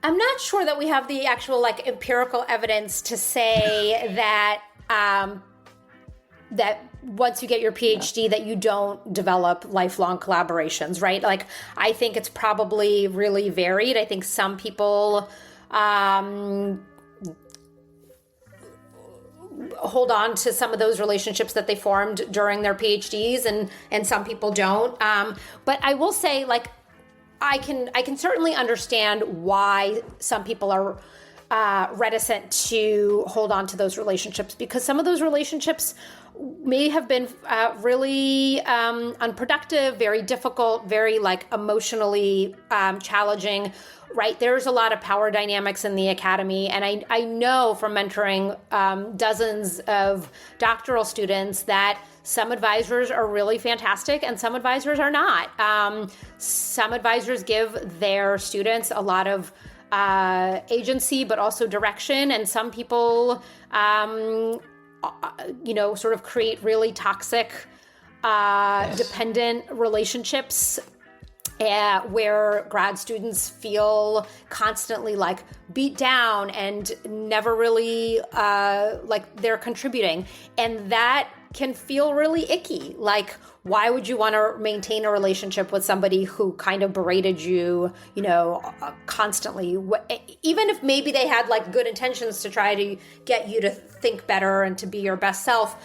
I'm not sure that we have the actual like empirical evidence to say that that once you get your PhD that you don't develop lifelong collaborations, right? Like, I think it's probably really varied. I think some people hold on to some of those relationships that they formed during their PhDs, and some people don't. But I will say, like, I can certainly understand why some people are reticent to hold on to those relationships, because some of those relationships may have been really unproductive, very difficult, very like emotionally challenging, right? There's a lot of power dynamics in the academy. And I know from mentoring dozens of doctoral students that some advisors are really fantastic and some advisors are not. Some advisors give their students a lot of agency, but also direction. And some people, sort of create really toxic, dependent relationships where grad students feel constantly like beat down and never really like they're contributing. And that can feel really icky. Like, why would you want to maintain a relationship with somebody who kind of berated you, constantly? Even if maybe they had like good intentions to try to get you to think better and to be your best self,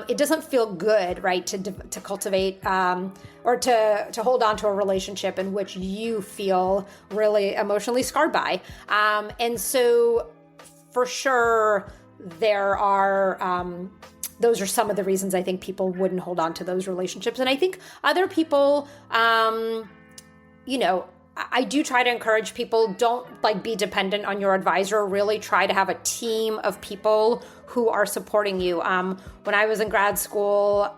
it doesn't feel good, right? To cultivate or to hold on to a relationship in which you feel really emotionally scarred by. And so, for sure, there are. Those are some of the reasons I think people wouldn't hold on to those relationships. And I think other people, I do try to encourage people, don't like be dependent on your advisor. Really try to have a team of people who are supporting you. When I was in grad school,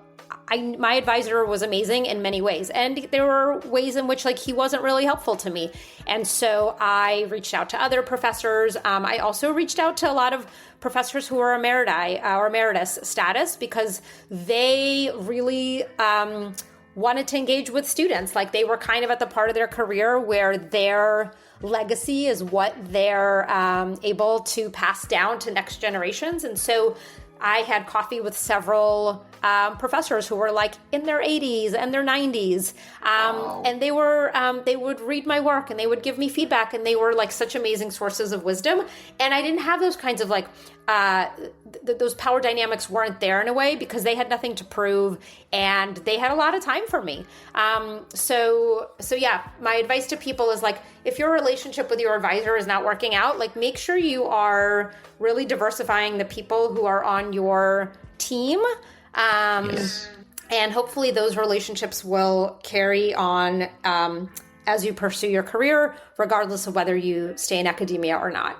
my advisor was amazing in many ways. And there were ways in which like he wasn't really helpful to me. And so I reached out to other professors. I also reached out to a lot of professors who are emeriti or emeritus status, because they really wanted to engage with students. Like, they were kind of at the part of their career where their legacy is what they're able to pass down to next generations. And so I had coffee with several professors who were like in their 80s and their 90s. Wow. And they would read my work and they would give me feedback, and they were like such amazing sources of wisdom. And I didn't have those kinds of like, those power dynamics weren't there in a way, because they had nothing to prove and they had a lot of time for me. So yeah, my advice to people is like, if your relationship with your advisor is not working out, like, make sure you are really diversifying the people who are on your team. Yes. And hopefully those relationships will carry on as you pursue your career, regardless of whether you stay in academia or not.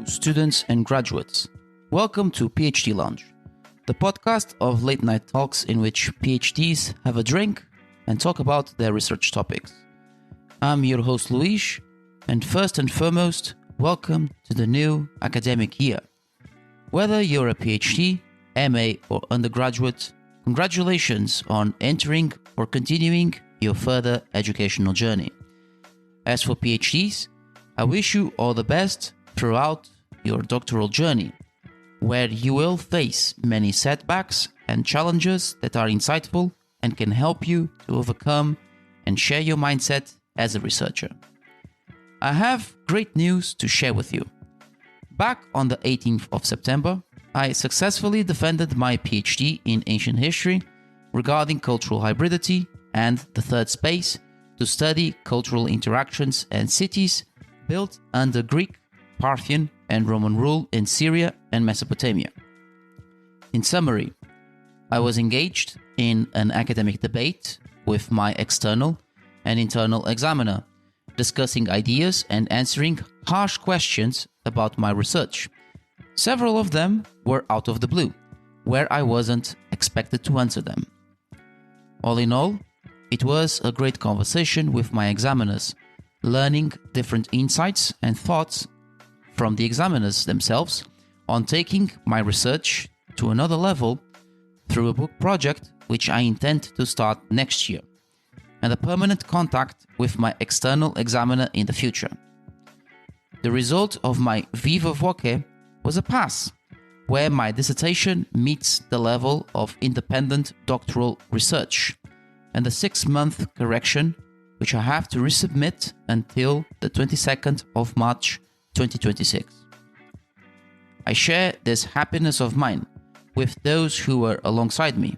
Students and graduates, welcome to PhD Lounge, the podcast of late night talks in which PhDs have a drink and talk about their research topics. I'm your host Luis, and first and foremost, welcome to the new academic year. Whether you're a PhD, MA or undergraduate, congratulations on entering or continuing your further educational journey. As for PhDs, I wish you all the best throughout your doctoral journey, where you will face many setbacks and challenges that are insightful and can help you to overcome and share your mindset as a researcher. I have great news to share with you. Back on the 18th of September, I successfully defended my PhD in ancient history regarding cultural hybridity and the third space to study cultural interactions and cities built under Greek, Parthian, and Roman rule in Syria and Mesopotamia. In summary, I was engaged in an academic debate with my external and internal examiner, discussing ideas and answering harsh questions about my research. Several of them were out of the blue, where I wasn't expected to answer them. All in all, it was a great conversation with my examiners, learning different insights and thoughts from the examiners themselves on taking my research to another level through a book project which I intend to start next year, and a permanent contact with my external examiner in the future. The result of my Viva voce was a pass, where my dissertation meets the level of independent doctoral research, and the 6-month correction, which I have to resubmit until the 22nd of March 2026. I share this happiness of mine with those who were alongside me.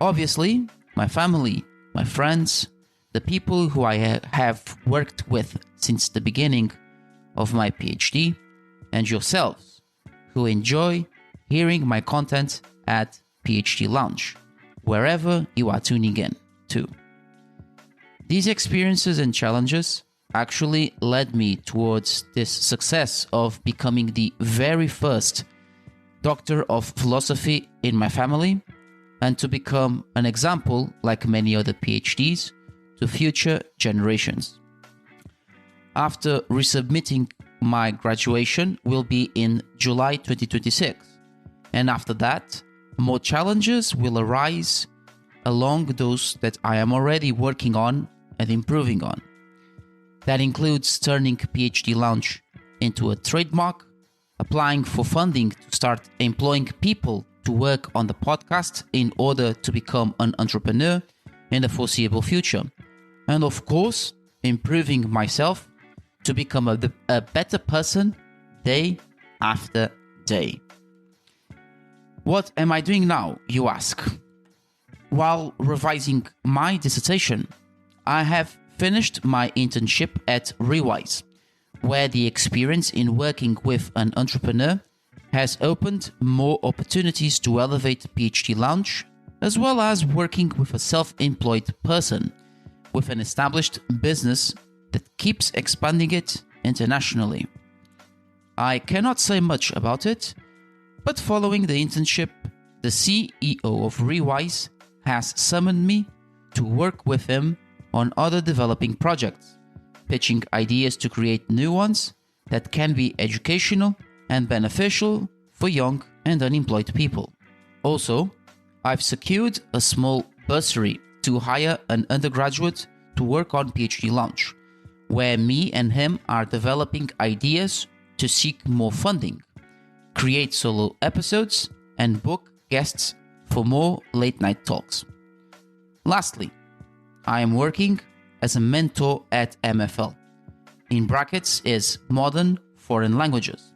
Obviously, my family, my friends, the people who I have worked with since the beginning of my PhD, and yourselves who enjoy hearing my content at PhD Lounge, wherever you are tuning in to. These experiences and challenges actually led me towards this success of becoming the very first doctor of philosophy in my family, and to become an example, like many other PhDs, to future generations. After resubmitting, my graduation will be in July 2026, and after that, more challenges will arise along those that I am already working on and improving on. That includes turning PhD Lounge into a trademark, applying for funding to start employing people to work on the podcast in order to become an entrepreneur in the foreseeable future, and of course, improving myself to become a better person day after day. What am I doing now, you ask? While revising my dissertation, I have finished my internship at Rewise, where the experience in working with an entrepreneur has opened more opportunities to elevate PhD Lounge, as well as working with a self-employed person with an established business that keeps expanding it internationally. I cannot say much about it, but following the internship, the CEO of Rewise has summoned me to work with him on other developing projects, pitching ideas to create new ones that can be educational and beneficial for young and unemployed people. Also, I've secured a small bursary to hire an undergraduate to work on PhD Lounge, where me and him are developing ideas to seek more funding, create solo episodes, and book guests for more late-night talks. Lastly, I am working as a mentor at MFL. In brackets is Modern Foreign Languages,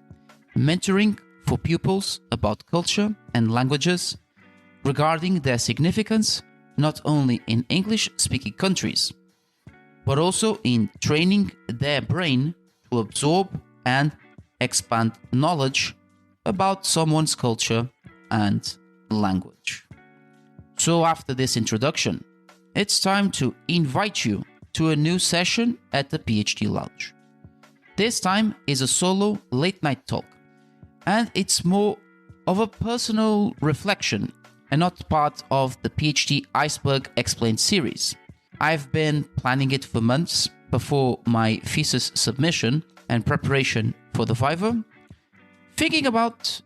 mentoring for pupils about culture and languages regarding their significance not only in English-speaking countries, but also in training their brain to absorb and expand knowledge about someone's culture and language. So after this introduction, it's time to invite you to a new session at the PhD Lounge. This time is a solo late-night talk, and it's more of a personal reflection and not part of the PhD Iceberg Explained series. I've been planning it for months before my thesis submission and preparation for the Viva, thinking about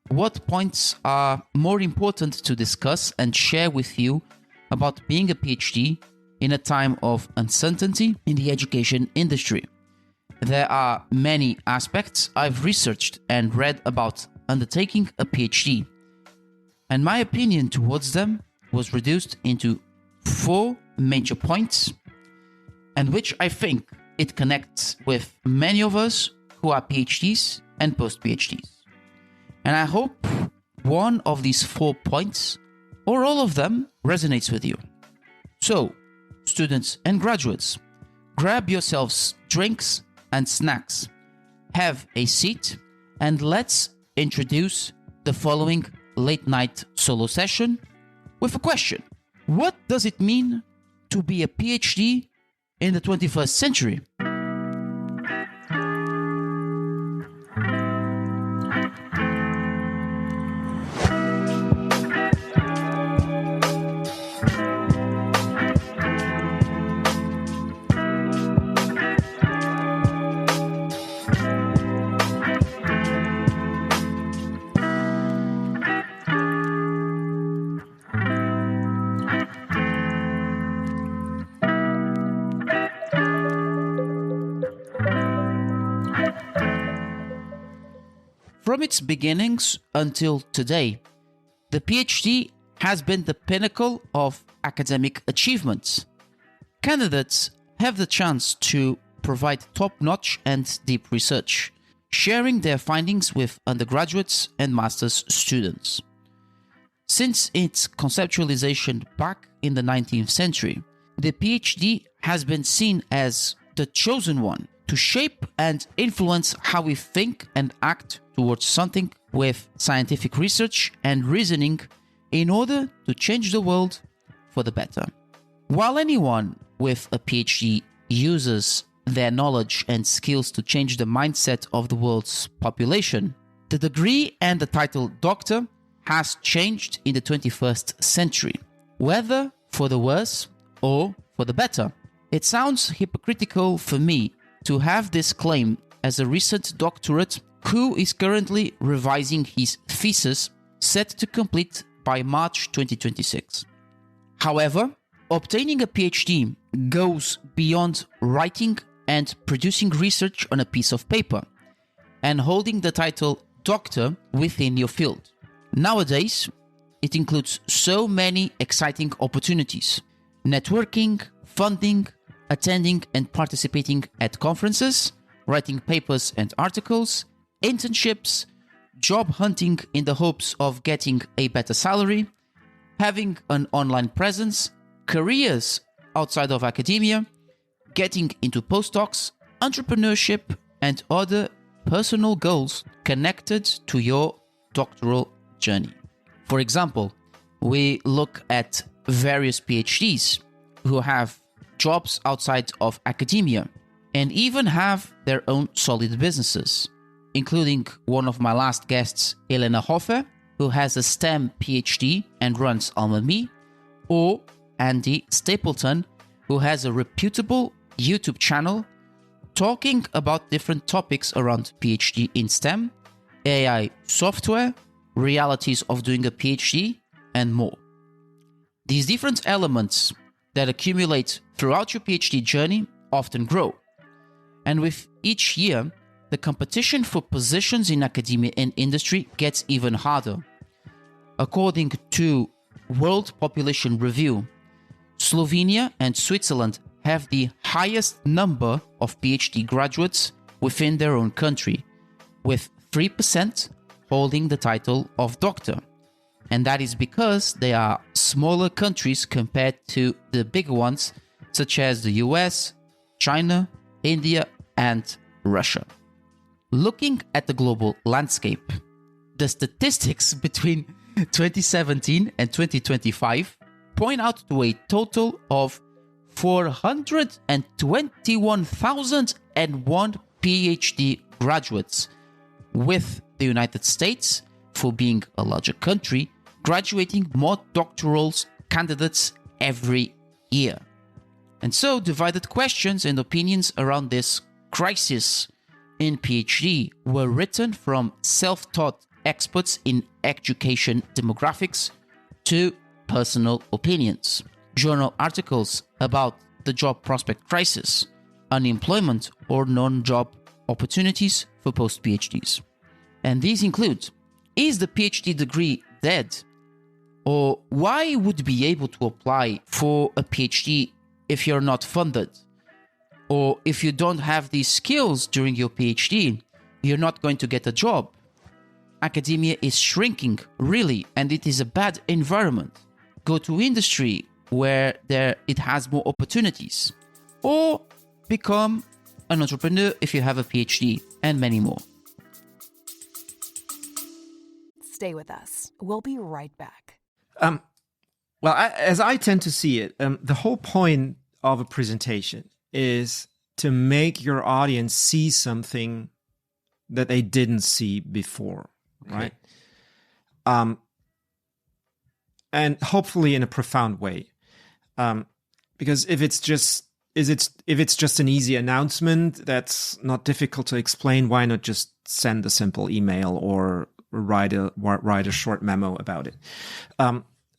what points are more important to discuss and share with you about being a PhD in a time of uncertainty in the education industry. There are many aspects I've researched and read about undertaking a PhD, and my opinion towards them was reduced into 4 major points, and which I think it connects with many of us who are PhDs and post-PhDs. And I hope one of these 4 points, or all of them, resonates with you. So, students and graduates, grab yourselves drinks and snacks, have a seat, and let's introduce the following late-night solo session with a question. What does it mean to be a PhD in the 21st century? From its beginnings until today, the PhD has been the pinnacle of academic achievements. Candidates have the chance to provide top-notch and deep research, sharing their findings with undergraduates and master's students. Since its conceptualization back in the 19th century, the PhD has been seen as the chosen one to shape and influence how we think and act towards something with scientific research and reasoning in order to change the world for the better. While anyone with a PhD uses their knowledge and skills to change the mindset of the world's population, the degree and the title doctor has changed in the 21st century, whether for the worse or for the better. It sounds hypocritical for me to have this claim as a recent doctorate who is currently revising his thesis set to complete by March 2026. However, obtaining a PhD goes beyond writing and producing research on a piece of paper and holding the title doctor within your field. Nowadays, it includes so many exciting opportunities: networking, funding, attending and participating at conferences, writing papers and articles, internships, job hunting in the hopes of getting a better salary, having an online presence, careers outside of academia, getting into postdocs, entrepreneurship, and other personal goals connected to your doctoral journey. For example, we look at various PhDs who have jobs outside of academia and even have their own solid businesses, including one of my last guests, Elena Hofer, who has a STEM PhD and runs Alma Me, or Andy Stapleton, who has a reputable YouTube channel talking about different topics around PhD in STEM, AI software, realities of doing a PhD, and more. These different elements that accumulate throughout your PhD journey often grow. And with each year, the competition for positions in academia and industry gets even harder. According to World Population Review, Slovenia and Switzerland have the highest number of PhD graduates within their own country, with 3% holding the title of doctor. And that is because they are smaller countries compared to the bigger ones, such as the US, China, India, and Russia. Looking at the global landscape, the statistics between 2017 and 2025 point out to a total of 421,001 PhD graduates, with the United States, for being a larger country, graduating more doctoral candidates every year. And so divided questions and opinions around this crisis in PhD were written from self-taught experts in education demographics to personal opinions, journal articles about the job prospect crisis, unemployment or non-job opportunities for post-PhDs. And these include: is the PhD degree dead? Or why would you be able to apply for a PhD if you're not funded? Or if you don't have these skills during your PhD, you're not going to get a job. Academia is shrinking, really, and it is a bad environment. Go to industry where it has more opportunities. Or become an entrepreneur if you have a PhD, and many more. Stay with us. We'll be right back. As I tend to see it, the whole point of a presentation is to make your audience see something that they didn't see before, right? And hopefully in a profound way, because if it's just an easy announcement that's not difficult to explain, why not just send a simple email or write a short memo about it?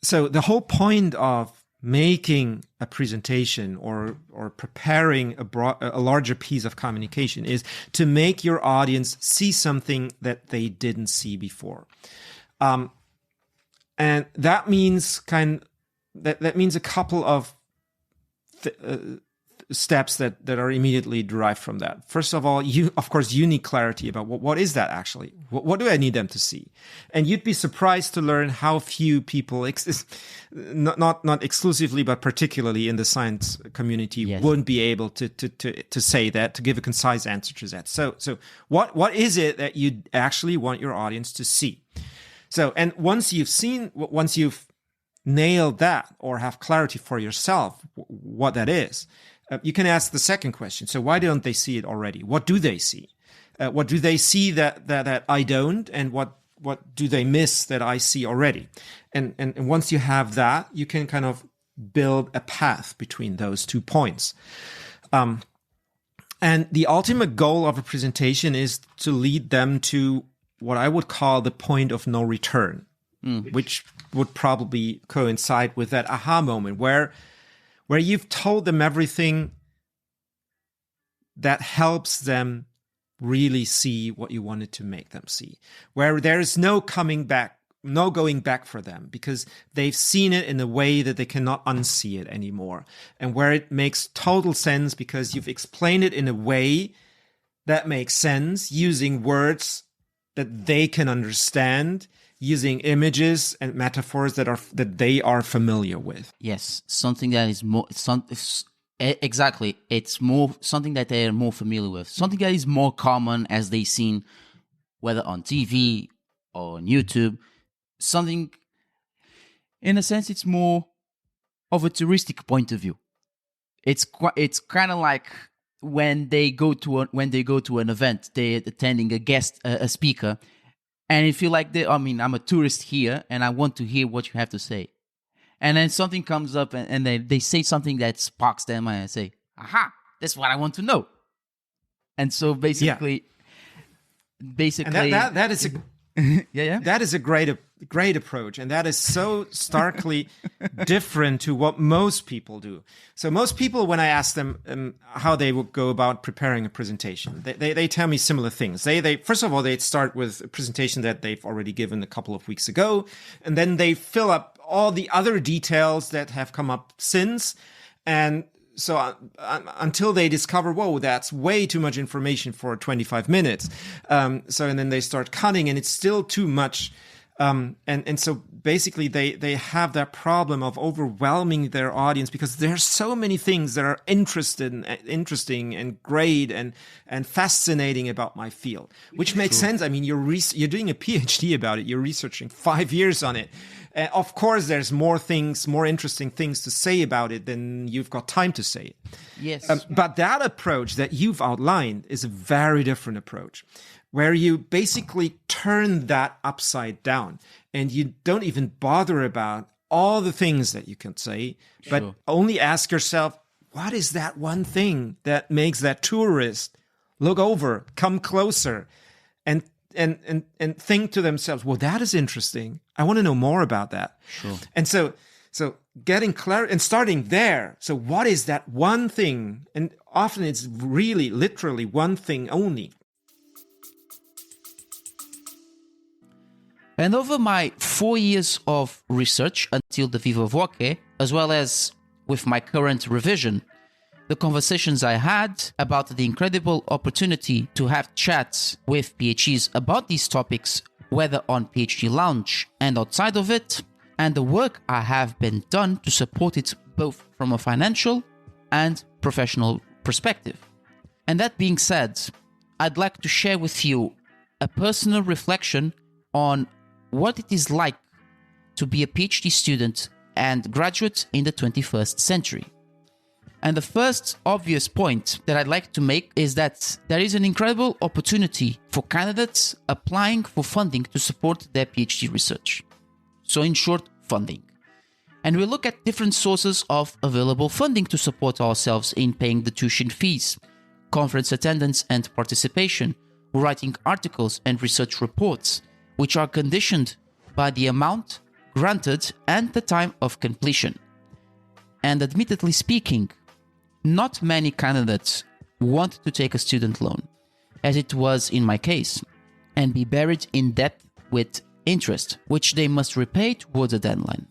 So the whole point of making a presentation or preparing a larger piece of communication is to make your audience see something that they didn't see before. And that means that means a couple of steps that are immediately derived from that. First of all, you need clarity about what is that actually? What do I need them to see? And you'd be surprised to learn how few people, not exclusively, but particularly in the science community, Yes. wouldn't be able to say that, to give a concise answer to that. So what is it that you actually want your audience to see? So, and once you've nailed that or have clarity for yourself what that is, you can ask the second question. So why don't they see it already? What do they see? What do they see that I don't? And what do they miss that I see already? And once you have that, you can kind of build a path between those 2 points. And the ultimate goal of a presentation is to lead them to what I would call the point of no return, which would probably coincide with that aha moment where you've told them everything that helps them really see what you wanted to make them see, where there is no going back for them because they've seen it in a way that they cannot unsee it anymore, and where it makes total sense because you've explained it in a way that makes sense using words that they can understand, using images and metaphors that they are familiar with. Yes, something that is more exactly. It's more something that they are more familiar with. Something that is more common as they've seen, whether on TV or on YouTube. Something, in a sense, it's more of a touristic point of view. It's kind of like when they go to an event, they're attending a speaker. And you feel like I'm a tourist here and I want to hear what you have to say. And then something comes up and they say something that sparks them and I say, aha, that's what I want to know. And so basically, and that is that is a great approach, and that is so starkly different to what most people do. So most people, when I ask them how they would go about preparing a presentation, they tell me similar things. They first of all, they start with a presentation that they've already given a couple of weeks ago, and then they fill up all the other details that have come up since, and so until they discover, whoa, that's way too much information for 25 minutes. And then they start cutting and it's still too much. And so basically they have that problem of overwhelming their audience because there's so many things that are interesting and great and fascinating about my field, which makes sense. I mean, you're doing a PhD about it. You're researching 5 years on it. Of course, there's more interesting things to say about it than you've got time to say it. Yes. But that approach that you've outlined is a very different approach, where you basically turn that upside down and you don't even bother about all the things that you can say, but only ask yourself, what is that one thing that makes that tourist look over, come closer, and think to themselves, well, that is interesting. I want to know more about that. Sure. And so getting clarity and starting there. So what is that one thing? And often it's really literally one thing only. And over my 4 years of research until the Viva Voce, as well as with my current revision, the conversations I had about the incredible opportunity to have chats with PhDs about these topics, whether on PhD Lounge and outside of it, and the work I have been done to support it both from a financial and professional perspective. And that being said, I'd like to share with you a personal reflection on what it is like to be a PhD student and graduate in the 21st century. And the first obvious point that I'd like to make is that there is an incredible opportunity for candidates applying for funding to support their PhD research. So in short, funding. And we look at different sources of available funding to support ourselves in paying the tuition fees, conference attendance and participation, writing articles and research reports, which are conditioned by the amount granted and the time of completion. And admittedly speaking, not many candidates want to take a student loan, as it was in my case, and be buried in debt with interest, which they must repay towards a deadline.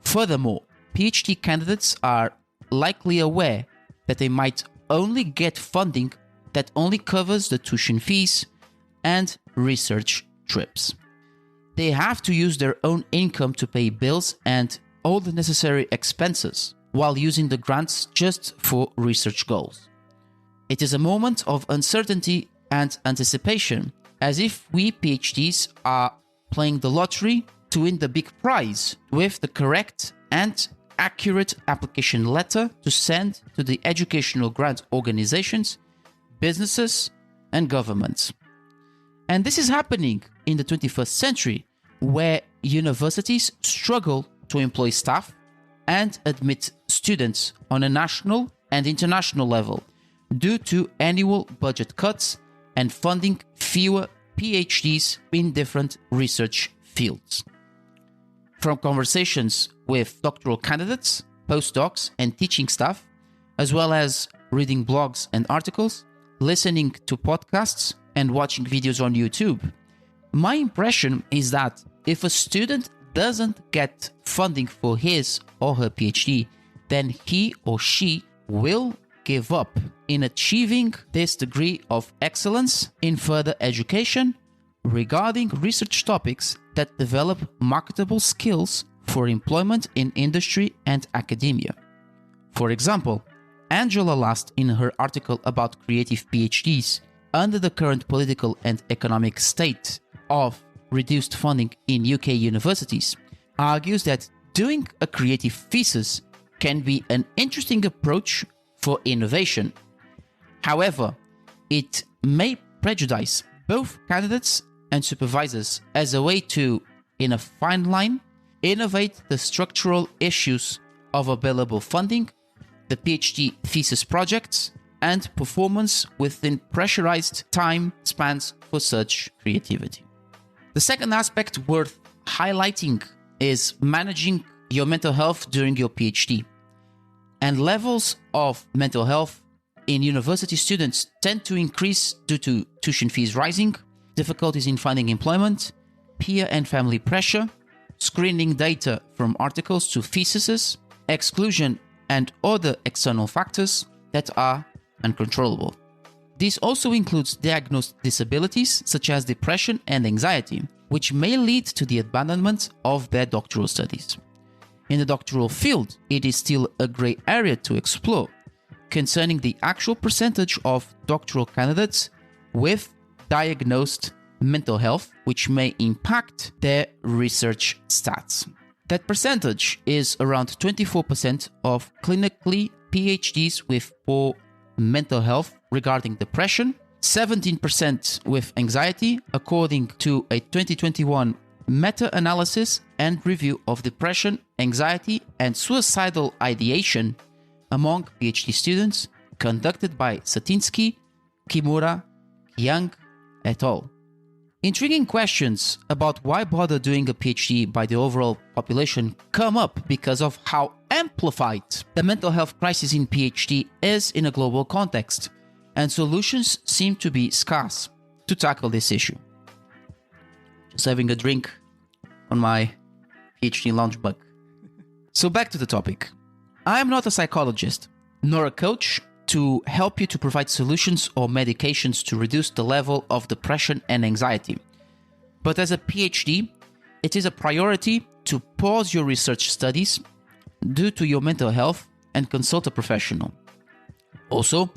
Furthermore, PhD candidates are likely aware that they might only get funding that only covers the tuition fees and research trips. They have to use their own income to pay bills and all the necessary expenses, while using the grants just for research goals. It is a moment of uncertainty and anticipation, as if we PhDs are playing the lottery to win the big prize with the correct and accurate application letter to send to the educational grant organizations, businesses, and governments. And this is happening in the 21st century, where universities struggle to employ staff and admit students on a national and international level due to annual budget cuts and funding fewer PhDs in different research fields. From conversations with doctoral candidates, postdocs, and teaching staff, as well as reading blogs and articles, listening to podcasts, and watching videos on YouTube, my impression is that if a student doesn't get funding for his or her PhD, then he or she will give up in achieving this degree of excellence in further education regarding research topics that develop marketable skills for employment in industry and academia. For example, Angela Last, in her article about creative PhDs under the current political and economic state of reduced funding in UK universities, argues that doing a creative thesis can be an interesting approach for innovation. However, it may prejudice both candidates and supervisors as a way to, in a fine line, innovate the structural issues of available funding, the PhD thesis projects, and performance within pressurized time spans for such creativity. The second aspect worth highlighting is managing your mental health during your PhD. And levels of mental health in university students tend to increase due to tuition fees rising, difficulties in finding employment, peer and family pressure, screening data from articles to theses, exclusion, and other external factors that are uncontrollable. This also includes diagnosed disabilities such as depression and anxiety, which may lead to the abandonment of their doctoral studies. In the doctoral field, it is still a grey area to explore concerning the actual percentage of doctoral candidates with diagnosed mental health, which may impact their research stats. That percentage is around 24% of clinically PhDs with poor mental health regarding depression, 17% with anxiety, according to a 2021 meta-analysis and review of depression, anxiety, and suicidal ideation among PhD students conducted by Satinsky, Kimura, Young, et al. Intriguing questions about why bother doing a PhD by the overall population come up because of how amplified the mental health crisis in PhD is in a global context, and solutions seem to be scarce to tackle this issue. Just having a drink on my PhD lounge mug. So back to the topic. I am not a psychologist, nor a coach to help you to provide solutions or medications to reduce the level of depression and anxiety. But as a PhD, it is a priority to pause your research studies due to your mental health and consult a professional. Also,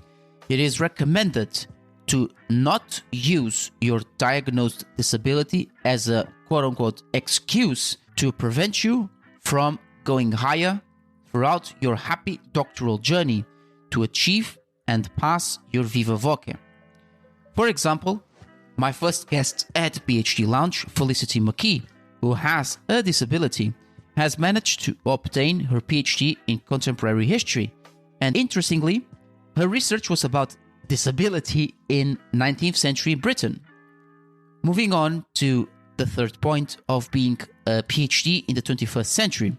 it is recommended to not use your diagnosed disability as a quote-unquote excuse to prevent you from going higher throughout your happy doctoral journey to achieve and pass your Viva voce. For example, my first guest at PhD Lounge, Felicity McKee, who has a disability, has managed to obtain her PhD in contemporary history, and interestingly, her research was about disability in 19th century Britain. Moving on to the third point of being a PhD in the 21st century.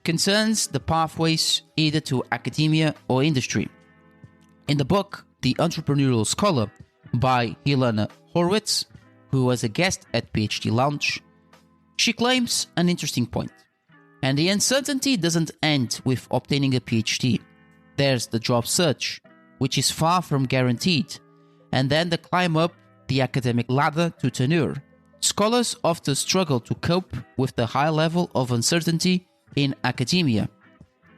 concerns the pathways either to academia or industry. In the book, The Entrepreneurial Scholar by Helena Horwitz, who was a guest at PhD Lounge, she claims an interesting point. And the uncertainty doesn't end with obtaining a PhD. There's the job search, which is far from guaranteed, and then the climb up the academic ladder to tenure. Scholars often struggle to cope with the high level of uncertainty in academia.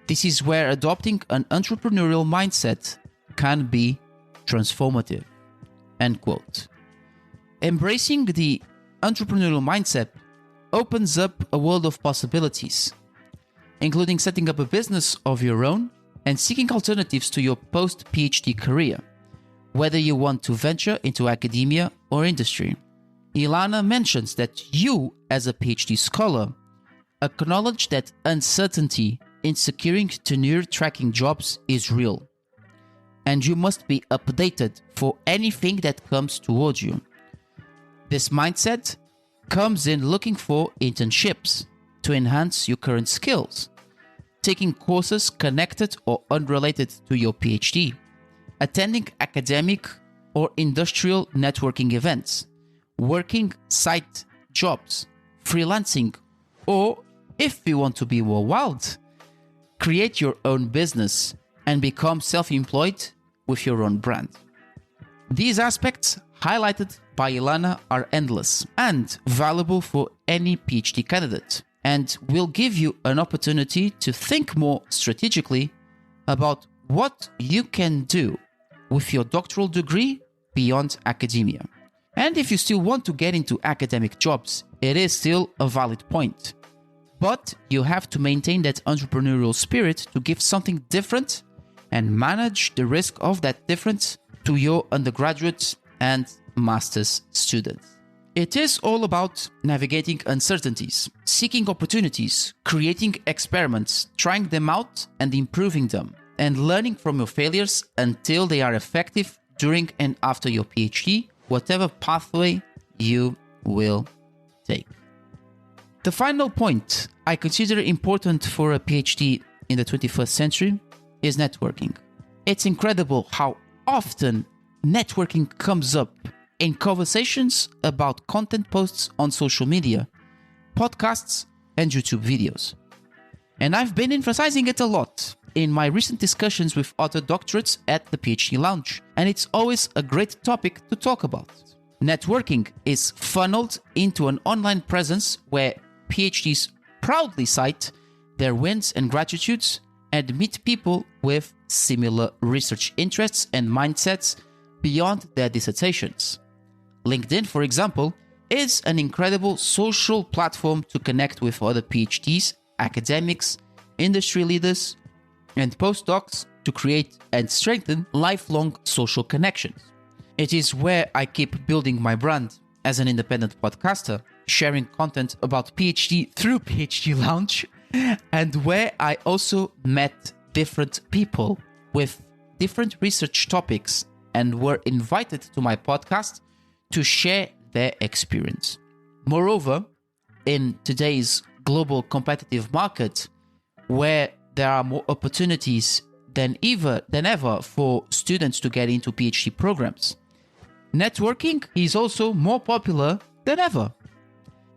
This is where adopting an entrepreneurial mindset can be transformative. End quote. Embracing the entrepreneurial mindset opens up a world of possibilities, including setting up a business of your own and seeking alternatives to your post-PhD career, whether you want to venture into academia or industry. Ilana mentions that you, as a PhD scholar, acknowledge that uncertainty in securing tenure-tracking jobs is real, and you must be updated for anything that comes towards you. This mindset comes in looking for internships to enhance your current skills, taking courses connected or unrelated to your PhD, attending academic or industrial networking events, working side jobs, freelancing, or, if you want to be more wild, create your own business and become self-employed with your own brand. These aspects highlighted by Ilana are endless and valuable for any PhD candidate, and will give you an opportunity to think more strategically about what you can do with your doctoral degree beyond academia. And if you still want to get into academic jobs, it is still a valid point. But you have to maintain that entrepreneurial spirit to give something different and manage the risk of that difference to your undergraduate and master's students. It is all about navigating uncertainties, seeking opportunities, creating experiments, trying them out and improving them, and learning from your failures until they are effective during and after your PhD, whatever pathway you will take. The final point I consider important for a PhD in the 21st century is networking. It's incredible how often networking comes up in conversations about content posts on social media, podcasts, and YouTube videos. And I've been emphasizing it a lot in my recent discussions with other doctorates at the PhD Lounge, and it's always a great topic to talk about. Networking is funneled into an online presence where PhDs proudly cite their wins and gratitudes and meet people with similar research interests and mindsets beyond their dissertations. LinkedIn, for example, is an incredible social platform to connect with other PhDs, academics, industry leaders, and postdocs to create and strengthen lifelong social connections. It is where I keep building my brand as an independent podcaster, sharing content about PhD through PhD Lounge, and where I also met different people with different research topics and were invited to my podcast to share their experience. Moreover, in today's global competitive market, where there are more opportunities than ever for students to get into PhD programs, networking is also more popular than ever.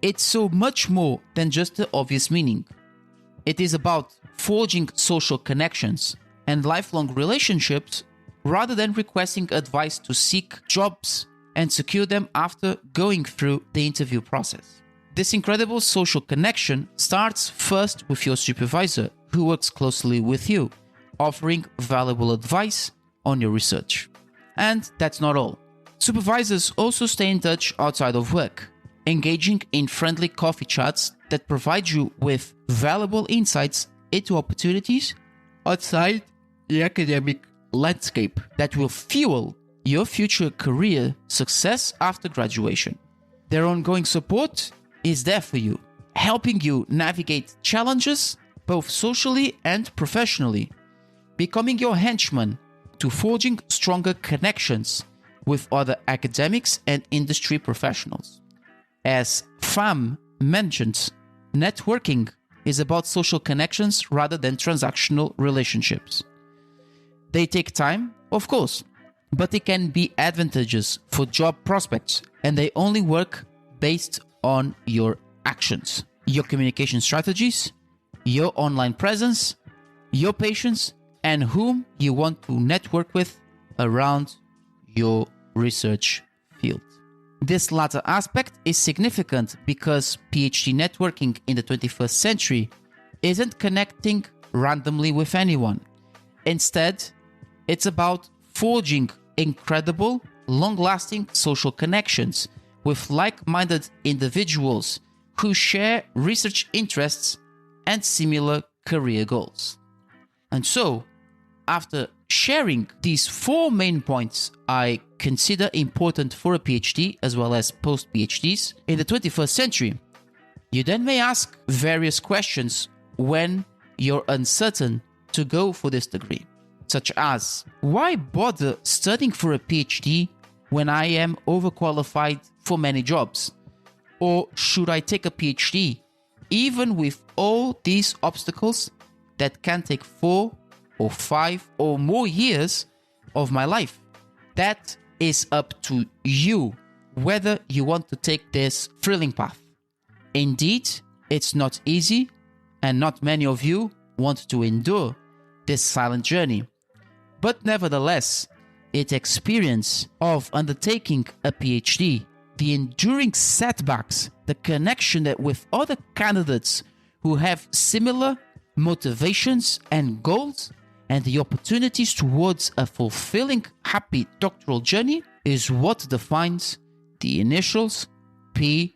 It's so much more than just the obvious meaning. It is about forging social connections and lifelong relationships rather than requesting advice to seek jobs and secure them after going through the interview process. This incredible social connection starts first with your supervisor, who works closely with you, offering valuable advice on your research. And that's not all. Supervisors also stay in touch outside of work, engaging in friendly coffee chats that provide you with valuable insights into opportunities outside the academic landscape that will fuel your future career success after graduation. Their ongoing support is there for you, helping you navigate challenges both socially and professionally, becoming your henchman to forging stronger connections with other academics and industry professionals. As Pham mentions, networking is about social connections rather than transactional relationships. They take time, of course, but they can be advantageous for job prospects, and they only work based on your actions, your communication strategies, your online presence, your patience, and whom you want to network with around your research field. This latter aspect is significant because PhD networking in the 21st century isn't connecting randomly with anyone. Instead, it's about forging incredible, long-lasting social connections with like-minded individuals who share research interests and similar career goals. And so, after sharing these 4 main points I consider important for a PhD as well as post-PhDs in the 21st century, you then may ask various questions when you're uncertain to go for this degree, such as, why bother studying for a PhD when I am overqualified for many jobs? Or should I take a PhD even with all these obstacles that can take 4 or 5 or more years of my life? That is up to you, whether you want to take this thrilling path. Indeed, it's not easy, and not many of you want to endure this silent journey. But nevertheless, its experience of undertaking a PhD, the enduring setbacks, the connection with other candidates who have similar motivations and goals, and the opportunities towards a fulfilling, happy doctoral journey is what defines the initials PhD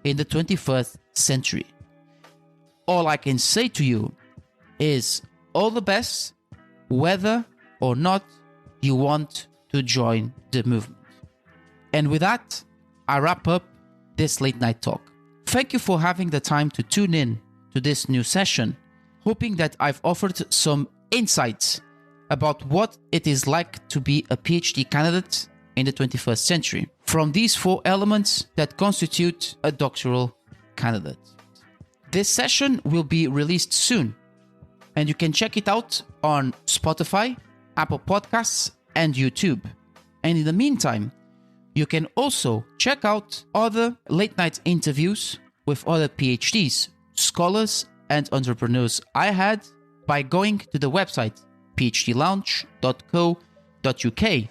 in the 21st century. All I can say to you is all the best, whether or not you want to join the movement. And with that, I wrap up this late night talk. Thank you for having the time to tune in to this new session, hoping that I've offered some insights about what it is like to be a PhD candidate in the 21st century, from these 4 elements that constitute a doctoral candidate. This session will be released soon, and you can check it out on Spotify, Apple Podcasts, and YouTube. And in the meantime, you can also check out other late-night interviews with other PhDs, scholars, and entrepreneurs I had by going to the website phdlounge.co.uk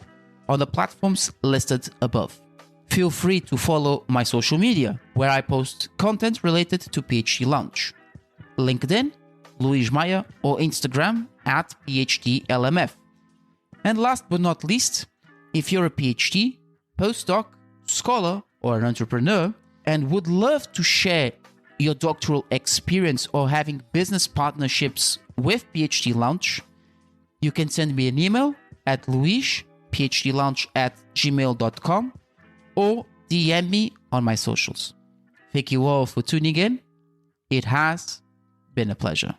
on the platforms listed above. Feel free to follow my social media, where I post content related to PhD Lounge. LinkedIn, Luís Maia, or Instagram at PhDLMF. And last but not least, if you're a PhD, postdoc, scholar, or an entrepreneur, and would love to share your doctoral experience or having business partnerships with PhD Lounge, you can send me an email at luisphdlounge@gmail.com or DM me on my socials. Thank you all for tuning in. It has been a pleasure.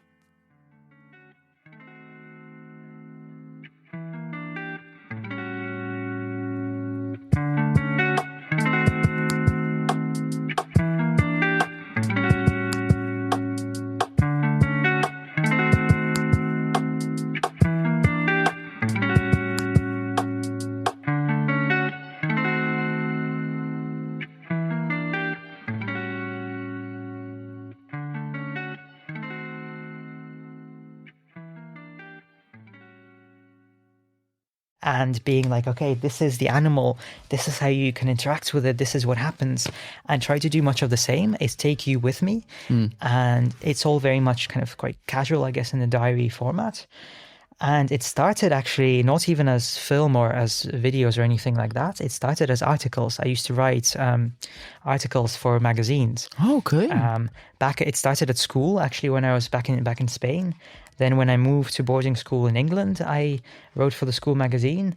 And being like, okay, this is the animal, this is how you can interact with it, this is what happens, and try to do much of the same is take you with me. And it's all very much kind of quite casual, I guess, in the diary format. And it started actually not even as film or as videos or anything like that. It started as articles. I used to write articles for magazines. Oh, okay. It started at school, actually, when I was back in Spain. Then when I moved to boarding school in England, I wrote for the school magazine.